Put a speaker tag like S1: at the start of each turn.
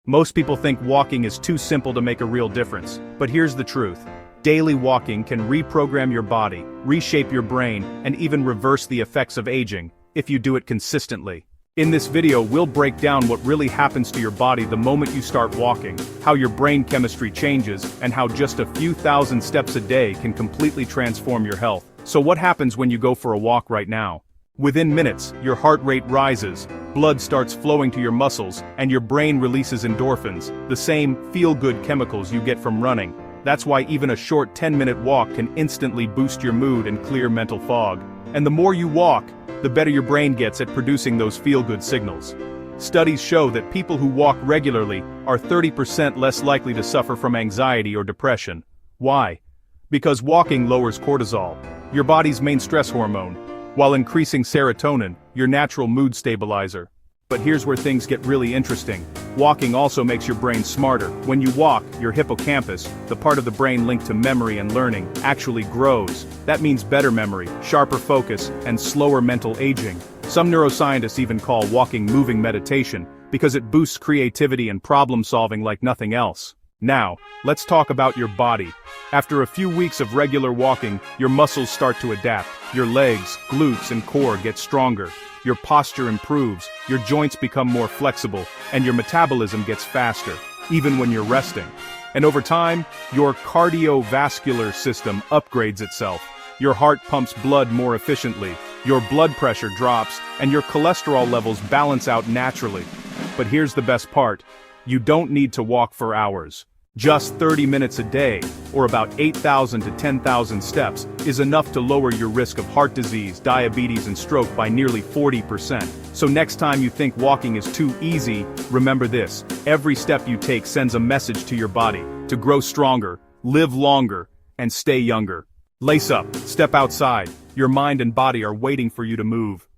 S1: Most people think walking is too simple to make a real difference, but here's the truth. Daily walking can reprogram your body, reshape your brain, and even reverse the effects of aging, if you do it consistently. In this video, we'll break down what really happens to your body the moment you start walking, how your brain chemistry changes, and how just a few thousand steps a day can completely transform your health. So what happens when you go for a walk right now? Within minutes, your heart rate rises, blood starts flowing to your muscles, and your brain releases endorphins, the same feel-good chemicals you get from running. That's why even a short 10-minute walk can instantly boost your mood and clear mental fog. And the more you walk, the better your brain gets at producing those feel-good signals. Studies show that people who walk regularly are 30% less likely to suffer from anxiety or depression. Why? Because walking lowers cortisol, your body's main stress hormone, while increasing serotonin, your natural mood stabilizer. But here's where things get really interesting. Walking also makes your brain smarter. When you walk, your hippocampus, the part of the brain linked to memory and learning, actually grows. That means better memory, sharper focus, and slower mental aging. Some neuroscientists even call walking moving meditation, because it boosts creativity and problem solving like nothing else. Now, let's talk about your body. After a few weeks of regular walking, your muscles start to adapt. Your legs, glutes, and core get stronger. Your posture improves, your joints become more flexible, and your metabolism gets faster, even when you're resting. And over time, your cardiovascular system upgrades itself. Your heart pumps blood more efficiently, your blood pressure drops, and your cholesterol levels balance out naturally. But here's the best part. You don't need to walk for hours. Just 30 minutes a day, or about 8,000 to 10,000 steps, is enough to lower your risk of heart disease, diabetes, and stroke by nearly 40%. So next time you think walking is too easy, remember this: every step you take sends a message to your body to grow stronger, live longer, and stay younger. Lace up, step outside. Your mind and body are waiting for you to move.